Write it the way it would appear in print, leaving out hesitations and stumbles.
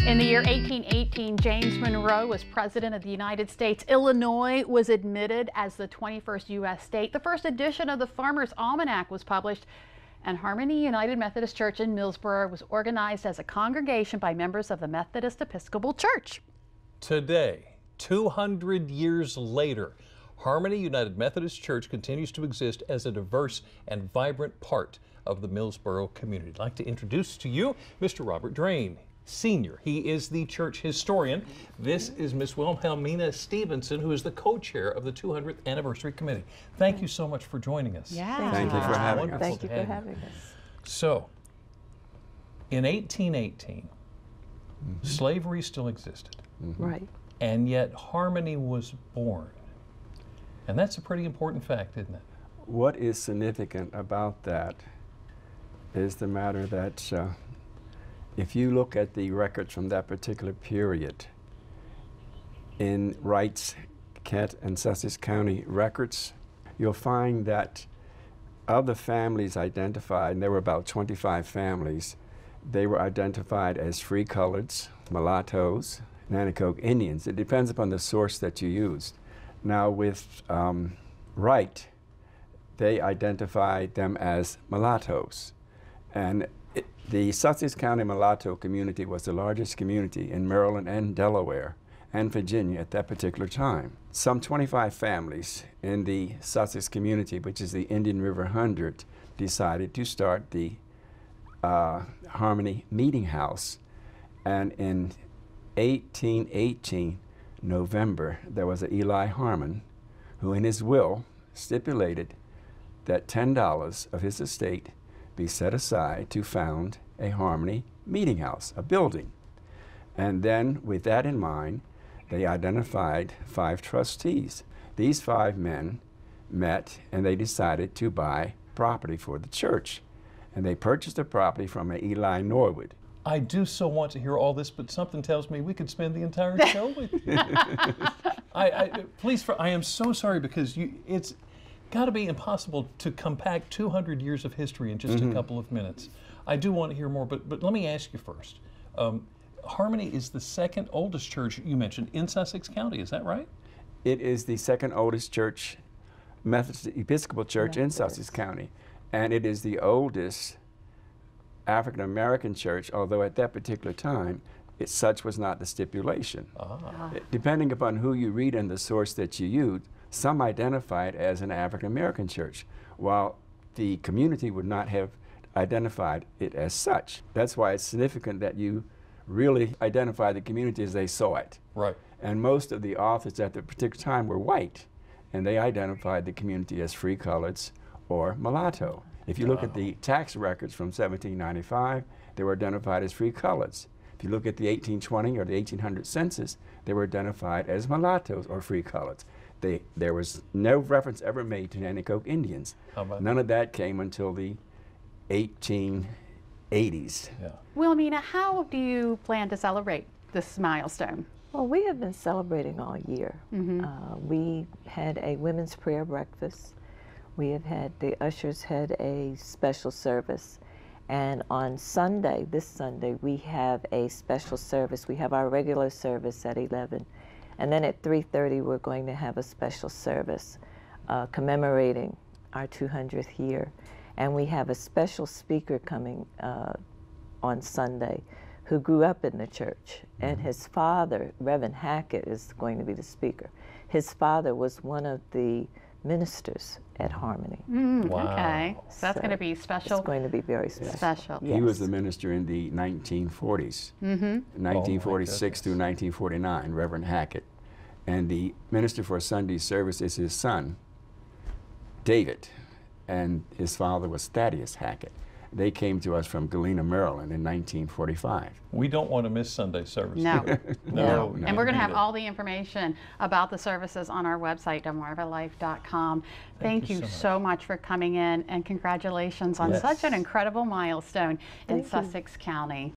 In the year 1818, James Monroe was president of the United States. Illinois was admitted as the 21st U.S. state. The first edition of the Farmer's Almanac was published, and Harmony United Methodist Church in Millsboro was organized as a congregation by members of the Methodist Episcopal Church. Today, 200 years later, Harmony United Methodist Church continues to exist as a diverse and vibrant part of the Millsboro community. I'd like to introduce to you Mr. Robert Drain, Sr. He is the church historian. This is Miss Wilhelmina Stevenson, who is the co-chair of the 200th Anniversary Committee. Thank you so much for joining us. Yeah. Thank you for having us. Thank you for having us. So, in 1818, slavery still existed. Right. And yet Harmony was born. And that's a pretty important fact, isn't it? What is significant about that is the matter that if you look at the records from that particular period in Wright's, Kent, and Sussex County records, you'll find that of the families identified, and there were about 25 families, they were identified as free coloreds, mulattoes, Nanticoke Indians. It depends upon the source that you used. Now with Wright, they identified them as mulattoes. And the Sussex County mulatto community was the largest community in Maryland and Delaware and Virginia at that particular time. Some 25 families in the Sussex community, which is the Indian River 100, decided to start the Harmony Meeting House. And in 1818, November, there was an Eli Harmon who in his will stipulated that $10 of his estate be set aside to found a Harmony Meeting House, a building. And then with that in mind, they identified 5 trustees. These 5 men met and they decided to buy property for the church. And they purchased the property from a Eli Norwood. I do so want to hear all this, but something tells me we could spend the entire show with you. I am so sorry because it's got to be impossible to compact 200 years of history in just a couple of minutes. I do want to hear more, but let me ask you first. Harmony is the second oldest church you mentioned in Sussex County, is that right? It is the second oldest church, Methodist Episcopal Church in Sussex County, and it is the oldest African American church, although at that particular time, such was not the stipulation. Depending upon who you read and the source that you use, some identify it as an African American church, while the community would not have identified it as such. That's why it's significant that you really identify the community as they saw it. Right. And most of the authors at the particular time were white, and they identified the community as free coloreds or mulatto. If you look at the tax records from 1795, they were identified as free coloreds. If you look at the 1820 or the 1800 census, they were identified as mulattoes or free coloreds. There was no reference ever made to Nanticoke Indians. None of that came until the 1880s. Yeah. Wilhelmina, how do you plan to celebrate this milestone? Well, we have been celebrating all year. We had a women's prayer breakfast. We have had, the ushers had a special service. And on Sunday, this Sunday, we have a special service. We have our regular service at 11. And then at 3:30, we're going to have a special service commemorating our 200th year. And we have a special speaker coming on Sunday who grew up in the church. And his father, Reverend Hackett, is going to be the speaker. His father was one of the ministers at Harmony. Wow. Okay, so that's going to be special. It's going to be very special. He was the minister in the 1940s, 1946 through 1949, Reverend Hackett. And the minister for Sunday service is his son, David, and his father was Thaddeus Hackett. They came to us from Galena, Maryland in 1945. We don't want to miss Sunday service. No. No. And we're going to have all the information about the services on our website, delmarvalife.com. Thank you so much for coming in, and congratulations on such an incredible milestone in Sussex County.